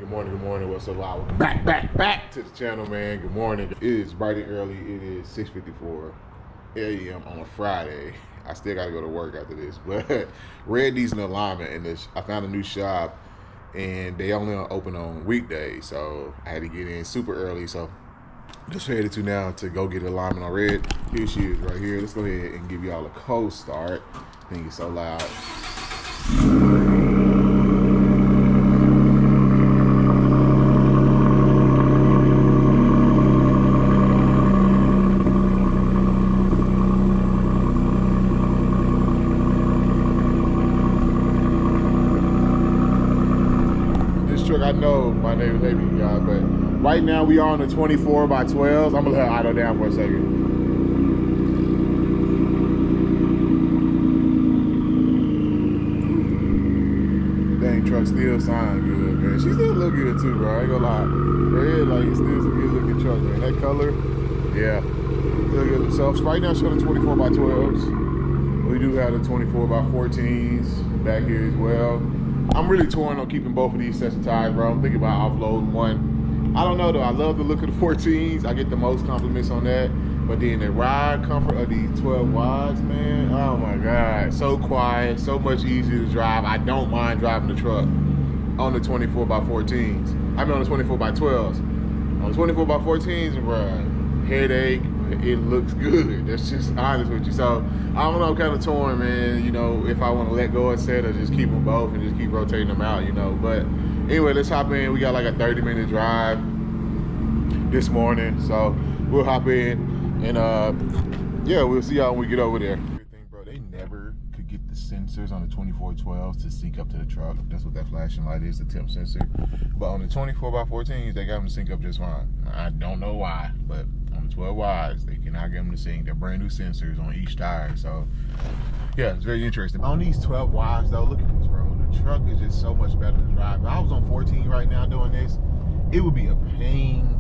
Good morning. What's up, loud? Back to the channel, man. Good morning. It is bright and early. It is 6:54 a.m. on a Friday. I still got to go to work after this, but Red needs an alignment, and I found a new shop, and they only open on weekdays, so I had to get in super early. So just headed to now to go get an alignment on Red. Here she is right here. Let's go ahead and give y'all a cold start. I think it's so loud. I know my name is Havy, guys, but right now we are on the 24x12s. I'm gonna let her idle down for a second. Dang, truck still sound good, man. She still look good too, bro. I ain't gonna lie. Red, like, it's still some good looking truck, man. That color, yeah, still good. So right now she's on the 24x12s. We do have the 24x14s back here as well. I'm really torn on keeping both of these sets of tires, bro. I'm thinking about offloading one. I don't know though. I love the look of the 14s. I get the most compliments on that. But then the ride comfort of these 12 wides, man. Oh my God. So quiet, so much easier to drive. I don't mind driving the truck on the 24x14s. I mean on the 24x12s. On the 24x14s, bro, headache. It looks good. That's just honest with you. So I don't know, I'm kind of torn, man. You know, if I want to let go of set or just keep them both and just keep rotating them out, you know. But anyway, let's hop in. We got like a 30-minute drive this morning, so we'll hop in and yeah, we'll see y'all when we get over there. Everything, bro. They never could get the sensors on the 2412s to sync up to the truck. That's what that flashing light is, the temp sensor. But on the 24x14s, they got them to sync up just fine. I don't know why, but on the 12 wides, they cannot get them to sync. They're brand new sensors on each tire. So yeah, it's very interesting. On these 12 wides though, look at this, bro. The truck is just so much better to drive. If I was on 14 right now doing this, it would be a pain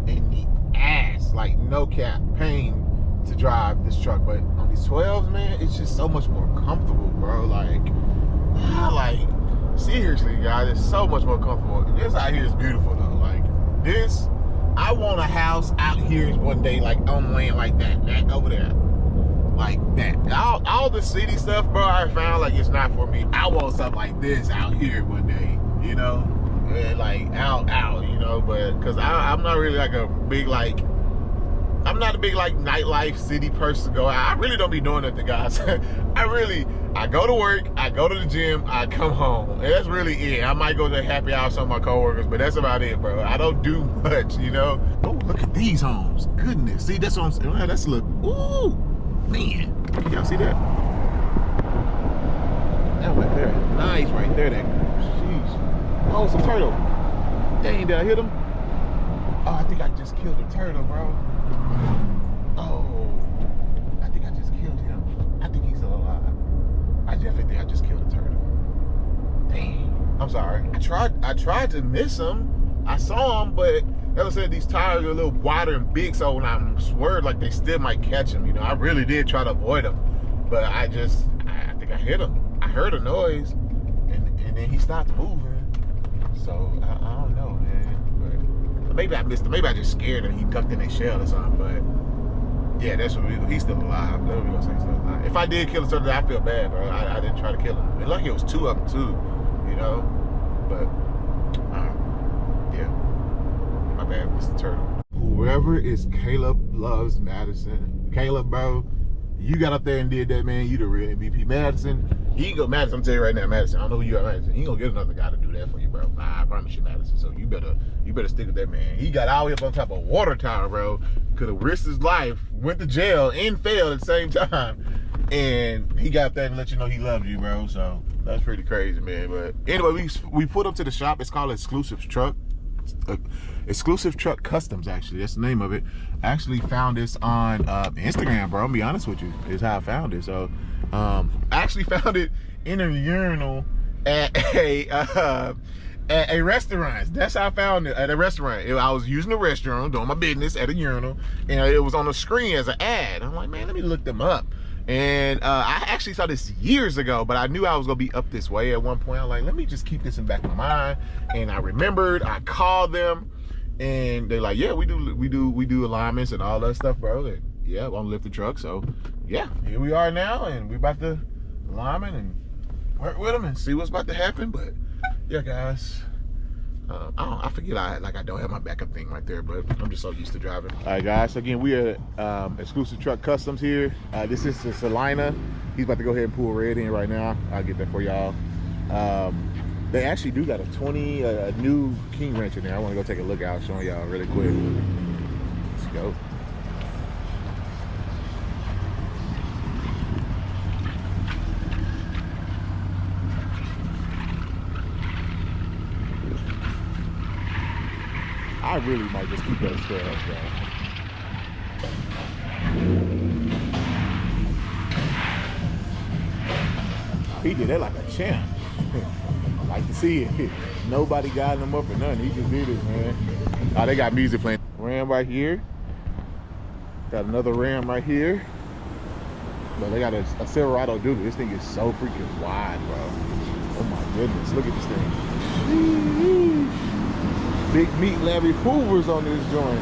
in the ass, like no cap, pain to drive this truck. But on these 12s, man, it's just so much more comfortable, bro. Like seriously, guys, it's so much more comfortable. This out here is beautiful though. Like this, I want a house out here one day, like on land like that over there, like that. All the city stuff, bro, I found like it's not for me. I want something like this out here one day, you know, and like out, you know. But cause I'm not really like a big I'm not a big nightlife city person to go out. I really don't be doing nothing, guys. I go to work, I go to the gym, I come home. And that's really it. I might go to a happy hour with some of my coworkers, but that's about it, bro. I don't do much, you know? Oh, look at these homes. Goodness. See, that's what I'm saying. That's a look. Ooh, man. Can y'all see that? That right there. Nice right there. That. Jeez. Oh, it's a turtle. Dang, did I hit him? Oh, I think I just killed a turtle, bro. Oh, I think I just killed him. I think he's still alive. I definitely think I just killed a turtle. Dang. I'm sorry. I tried to miss him. I saw him, but as I said, these tires are a little wider and big, so when I swerved, like they still might catch him. You know, I really did try to avoid him, but I think I hit him. I heard a noise, and then he stopped moving. So I don't know, man. But maybe I missed him. Maybe I just scared him. He ducked in a shell or something. But yeah, that's what he's still alive. That's what we gonna say, he's still alive. If I did kill a turtle, I feel bad, bro. I didn't try to kill him. And lucky it was two of them too, you know. But yeah, my bad, Mr. Turtle. Whoever is Caleb loves Madison. Caleb, bro, you got up there and did that, man. You the real MVP. Madison, he ain't go. Madison, I'm telling you right now, Madison. I don't know who you are, Madison. He ain't gonna get another guy to do that for you, bro. Nah, I promise you, Madison. So you better stick with that, man. He got all the way up on top of a water tower, bro. Could have risked his life, went to jail, and failed at the same time. And he got up there and let you know he loved you, bro. So that's pretty crazy, man. But anyway, we put up to the shop. It's called Exclusive Truck. Exclusive Truck Customs, actually. That's the name of it. I actually found this on Instagram, bro. I'm gonna be honest with you. Is how I found it. So I actually found it in a urinal at a restaurant. That's how I found it, at a restaurant. I was using the restroom, doing my business at a urinal, and it was on the screen as an ad. I'm like, man, let me look them up. And I actually saw this years ago, but I knew I was gonna be up this way at one point. I was like, let me just keep this in the back of my mind. And I remembered, I called them, and they're like, yeah, we do alignments and all that stuff, bro. And yeah, I'm gonna lift the truck. So yeah, here we are now, and we're about to alignment and work with them and see what's about to happen. But yeah, guys. I forget I don't have my backup thing right there, but I'm just so used to driving. All right, guys. So again, we are Exclusive Truck Customs here. This is the Salina. He's about to go ahead and pull red in right now. I'll get that for y'all. They actually do got a new King wrench in there. I want to go take a look out, showing y'all really quick. Let's go. I really might just keep those trails, bro. He did that like a champ. I like to see it. Nobody guiding him up or nothing. He just did it, man. Oh, they got music playing. Ram right here. Got another Ram right here. But they got a Silverado Duke. This thing is so freaking wide, bro. Oh my goodness. Look at this thing. Big meat Larry Hoovers on this joint.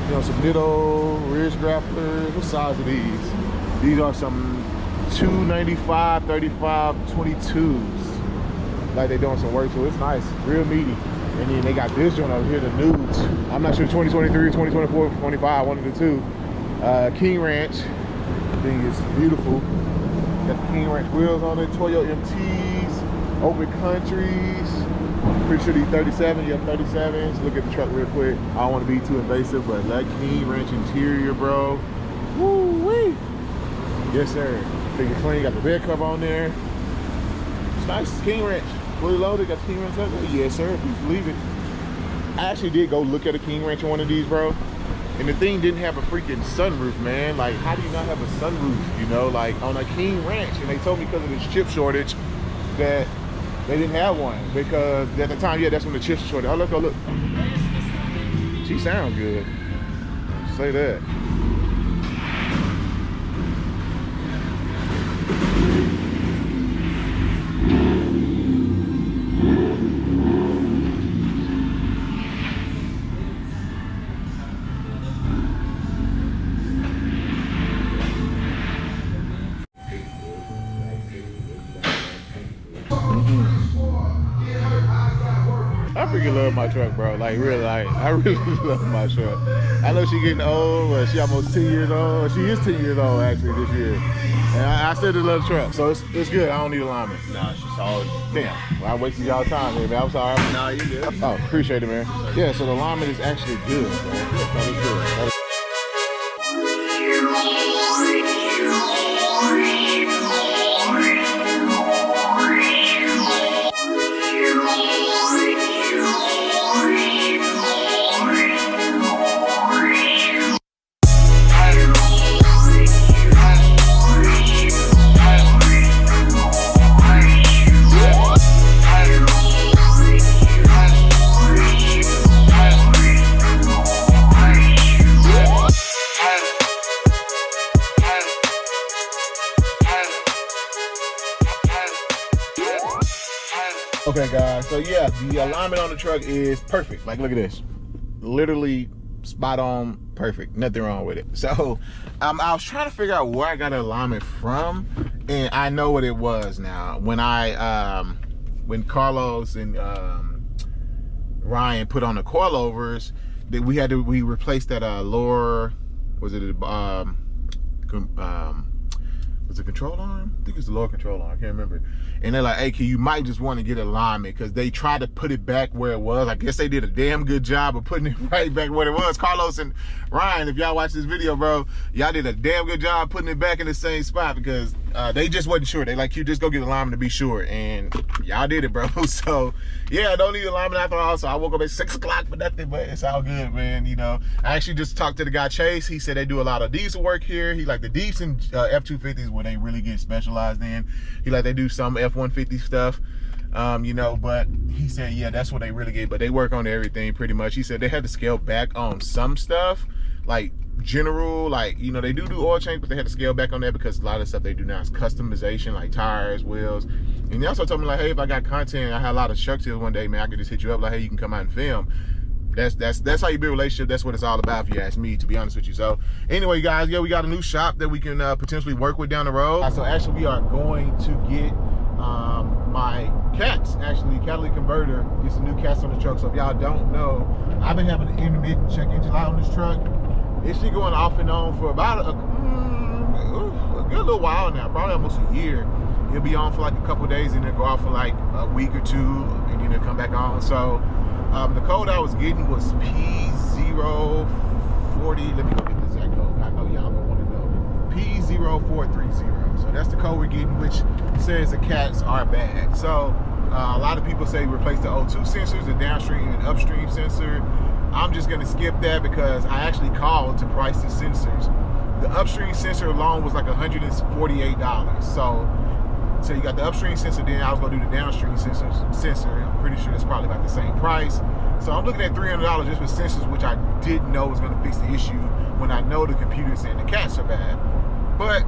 You know, some Nitto, Ridge Grapplers. What size are these? These are some 295, 35, 22s. Like they're doing some work, so it's nice, real meaty. And then they got this joint over here, the nudes. I'm not sure, 2023, 2024, 25, one of the two. King Ranch. Thing is beautiful. Got the King Ranch wheels on it, Toyo MTs, open countries. Pretty sure these 37, you have 37s. Look at the truck real quick. I don't want to be too invasive, but that King Ranch interior, bro. Woo-wee. Yes, sir. Think it's clean. Got the bed cover on there. It's nice. King Ranch. Fully loaded. Got the King Ranch up there. Yes, sir. Please believe it. I actually did go look at a King Ranch in one of these, bro. And the thing didn't have a freaking sunroof, man. Like, how do you not have a sunroof, you know? Like, on a King Ranch. And they told me because of this chip shortage that they didn't have one, because at the time, yeah, that's when the chips shorted. Oh, let's go look. She sounds good. Say that. I freaking love my truck, bro. Like, really, like, I really love my truck. I know she's getting old, but she almost 10 years old. She is 10 years old, actually, this year. And I still just love the truck. So it's good. I don't need alignment. Nah, she's solid. Damn. Well, I wasted y'all time here, man. I'm sorry. Nah, you good. Oh, appreciate it, man. Yeah, so the alignment is actually good, bro. That is good. Okay, guys, so yeah, the alignment on the truck is perfect. Like, look at this. Literally spot on, perfect. Nothing wrong with it. So I was trying to figure out where I got an alignment from, and I know what it was now. When when Carlos and Ryan put on the coilovers, that we replaced that lower, was it was it control arm? I think it's the lower control arm. I can't remember. And they're like, hey, you might just want to get alignment, because they tried to put it back where it was. I guess they did a damn good job of putting it right back where it was. Carlos and Ryan, if y'all watch this video, bro, y'all did a damn good job putting it back in the same spot, because they just wasn't sure. They like, you just go get alignment to be sure. And y'all did it, bro. So yeah, I don't need alignment after all. So I woke up at 6 o'clock for nothing, but it's all good, man. You know, I actually just talked to the guy, Chase. He said they do a lot of diesel work here. He like the deeps and F250s where they really get specialized in. He like they do some F150 stuff, you know, but he said, yeah, that's what they really get, but they work on everything pretty much. He said they had to scale back on some stuff, like general, like, you know, they do oil change, but they had to scale back on that because a lot of stuff they do now is customization, like tires, wheels. And they also told me, like, hey, if I got content, I had a lot of truck deals one day, man, I could just hit you up, like, hey, you can come out and film. That's how you build a relationship. That's what it's all about, if you ask me, to be honest with you. So anyway, guys, yeah, we got a new shop that we can potentially work with down the road. So actually, we are going to get my cats, actually, catalytic converter. Get some new cats on the truck. So if y'all don't know, I've been having an intermittent check engine light on this truck. It's been going off and on for about a good little while now, probably almost a year. It'll be on for like a couple days and then go off for like a week or two, and then it'll come back on. So the code I was getting was P040. Let me go get the exact code. I know y'all don't want to know. P0430. So that's the code we're getting, which says the cats are bad. So a lot of people say replace the O2 sensors, the downstream and upstream sensor. I'm just going to skip that because I actually called to price the sensors. The upstream sensor alone was like $148. So you got the upstream sensor, then I was going to do the downstream sensor. I'm pretty sure it's probably about the same price. So I'm looking at $300 just for sensors, which I didn't know was going to fix the issue when I know the computer saying the cats are bad. But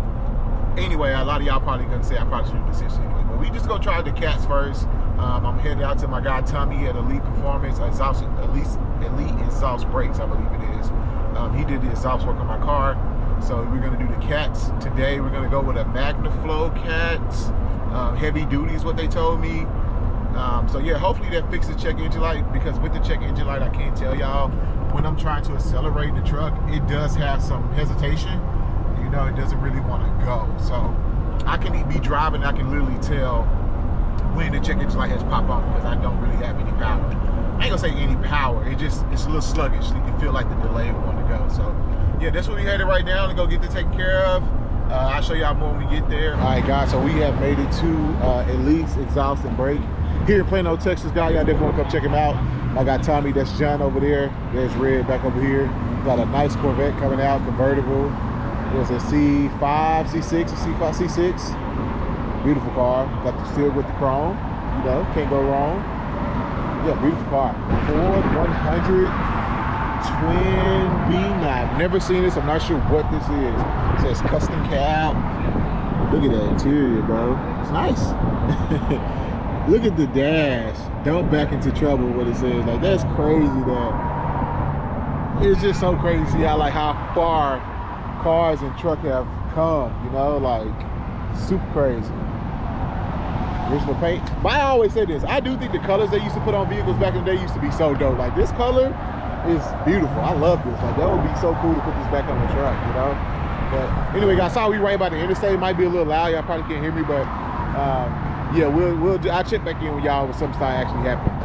anyway, a lot of y'all probably going to say I probably should do the sensor anyway. But we just go try the cats first. I'm headed out to my guy Tommy at Elite Performance, Elite Exhaust Brakes, I believe it is. He did the exhaust work on my car. So we're gonna do the cats today. We're gonna go with a MagnaFlow cats. Heavy duty is what they told me. So yeah, hopefully that fixes the check engine light, because with the check engine light, I can't tell y'all, when I'm trying to accelerate the truck, it does have some hesitation. You know, it doesn't really want to go. So I can be driving, I can literally tell when the check engine light has popped on, because I don't really have any power. I ain't gonna say any power, it's a little sluggish. You can feel like the delay will want to go. So yeah, that's where we headed right now to go get this taken care of. I'll show y'all more when we get there. All right, guys, so we have made it to Elite's Exhaust and Brake here in Plano, Texas. Guys, y'all definitely want to come check him out. I got Tommy, that's John over there. There's Red back over here. Got a nice Corvette coming out, convertible. There's a C5, C6, a C5, C6. Beautiful car. Got the steel with the chrome. You know, can't go wrong. Yeah, beautiful car. Ford 100 twin beam. I've never seen this. I'm not sure what this is. It says custom cab. Look at that interior, bro. It's nice. Look at the dash. Don't back into trouble, what it says. Like, that's crazy. That it's just so crazy to see how far cars and truck have come, you know, like super crazy. Original paint. But I always say this, I do think the colors they used to put on vehicles back in the day used to be so dope. Like, this color is beautiful. I love this. Like, that would be so cool to put this back on the truck, you know. But anyway, guys, sorry we right by the interstate. It might be a little loud. Y'all probably can't hear me, but yeah, I'll check back in with y'all when something start actually happening.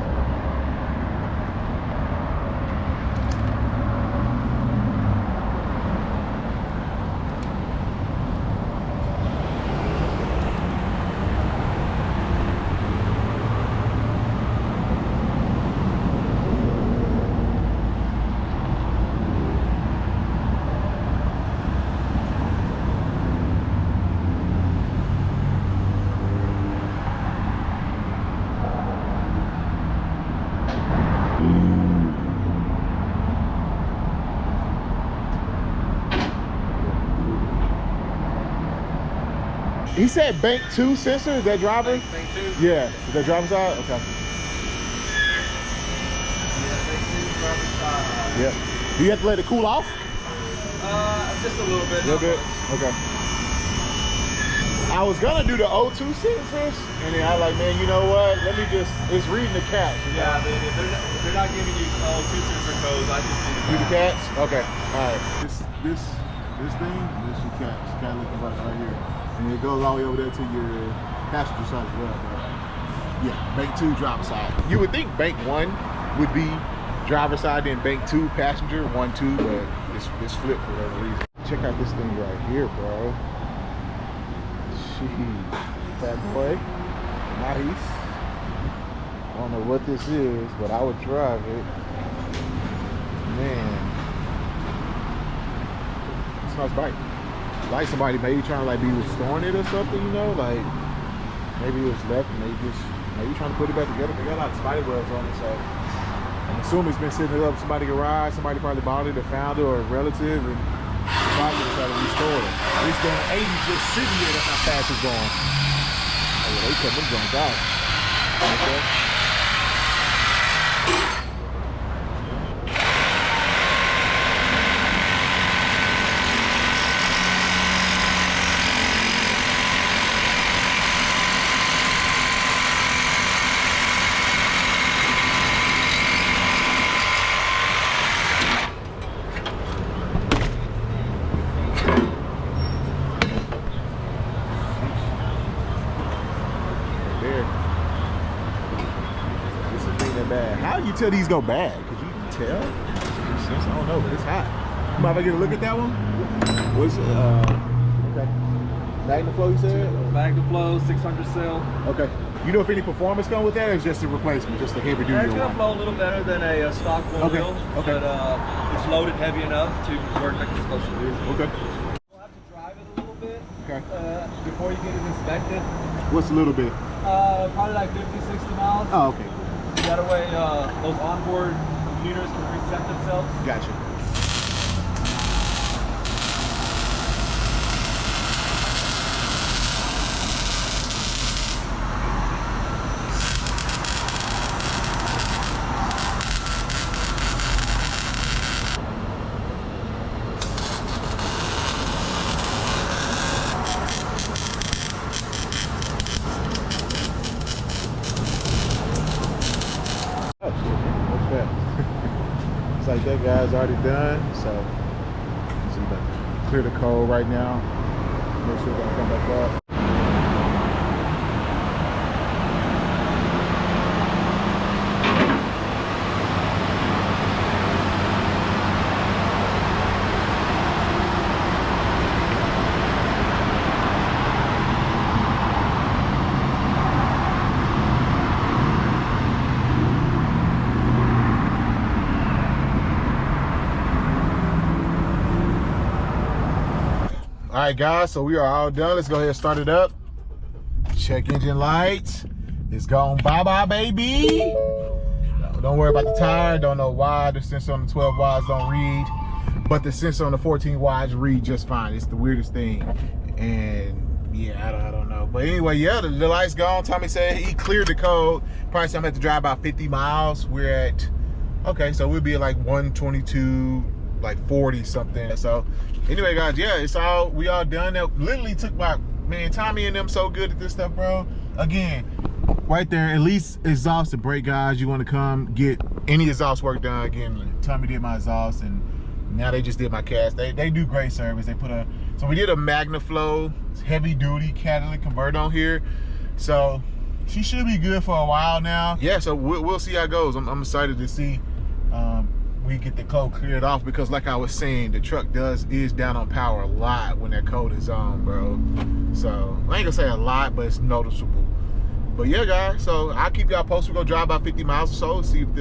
He said bank 2 sensor. Is that driver? Bank 2? Yeah. Is that driver's side? Okay. Yeah, bank 2, driver's side. Yep. Do you have to let it cool off? Just a little bit. A little bit? Okay. I was gonna do the O2 sensors, and then I was like, man, you know what? Let me just, it's reading the cats. You know? Yeah, if they're not giving you O2 sensor codes, I just do the cats. Okay. All right. This thing, this is your cats. Catalytic converter right here. And it goes all the way over there to your passenger side as well. But yeah, bank 2, driver side. You would think bank 1 would be driver side, then bank 2, passenger, 1, 2, but it's flipped for whatever reason. Check out this thing right here, bro. Jeez, fat boy, nice. I don't know what this is, but I would drive it. Man, it's a nice bike. Like somebody maybe trying to be restoring it or something, you know, like maybe it was left and maybe trying to put it back together. They got a lot of spider webs on it, so I'm assuming it's been sitting up somebody's garage. Somebody probably bought it, or found it, or a relative, and probably try to restore it. It's going 80 just sitting here. That's how fast it's going. Oh, yeah, they cut them joints out. Okay. How you tell these go bad? Could you tell? I don't know, but it's hot. You might get a look at that one? What's okay. MagnaFlow, you said? MagnaFlow 600 cell. Okay. You know if any performance come with that, or it's just a replacement, just a heavy duty? It's gonna flow a little better than a stock one will, okay. But it's loaded heavy enough to work like it's supposed to do. Okay. We'll have to drive it a little bit. Okay. Before you get it inspected. What's a little bit? Probably like 50, 60 miles. Oh, okay. That way, those onboard computers can reset themselves. Gotcha. It's like that guy's already done, so let's see if I can clear the code right now. Make sure it's gonna come back up. All right, guys, so we are all done. Let's go ahead and start it up. Check engine lights. It's gone bye-bye, baby. No, don't worry about the tire. Don't know why the sensor on the 12 watts don't read, but the sensor on the 14 watts read just fine. It's the weirdest thing. And yeah, I don't know. But anyway, yeah, the light's gone. Tommy said he cleared the code. Probably said I'm gonna have to drive about 50 miles. We're at, okay, so we'll be at like 122, like 40 something. So anyway, guys, yeah, we all done. That literally took about, man, Tommy and them so good at this stuff, bro. Again, right there, at least exhaust and brake guys, you want to come get any exhaust work done. Again, Tommy did my exhaust, and now they just did my cast. They do great service. They put so we did a MagnaFlow heavy duty catalytic converter on here, so she should be good for a while now. Yeah, so we'll see how it goes. I'm excited to see we get the code cleared off, because like I was saying, the truck is down on power a lot when that code is on, bro. So I ain't gonna say a lot, but it's noticeable. But yeah, guys, so I'll keep y'all posted. We're gonna drive about 50 miles or so, see if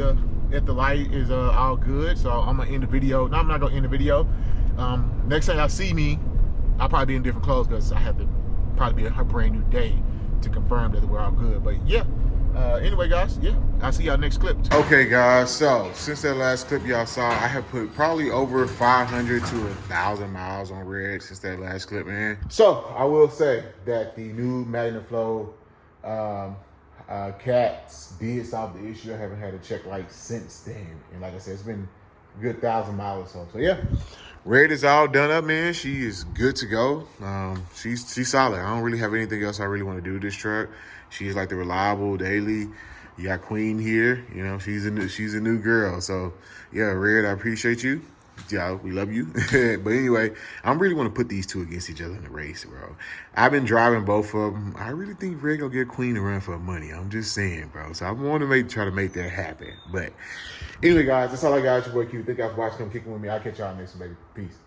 the light is all good. So I'm gonna end the video. No, I'm not gonna end the video. Next time y'all see me, I'll probably be in different clothes, because I have to probably be a brand new day to confirm that we're all good. But yeah, anyway, guys, yeah, I'll see y'all next clip. Okay, guys, so since that last clip y'all saw, I have put probably over 500 to 1,000 miles on red since that last clip, man. So I will say that the new MagnaFlow cats did solve the issue. I haven't had a check light since then, and like I said, it's been a good 1,000 miles or so. So yeah, red is all done up, man. She is good to go. She's solid. I don't really have anything else I really want to do with this truck. She's like the reliable daily. You got Queen here, you know, she's a new girl. So yeah, Red, I appreciate you. Yeah, we love you. But anyway, I really want to put these two against each other in the race, bro. I've been driving both of them. I really think Red gonna get Queen a run for money. I'm just saying, bro. So I want to try to make that happen. But anyway, guys, that's all I got. It's your boy Q. Thank y'all for watching. Come kicking with me. I'll catch y'all next one, baby. Peace.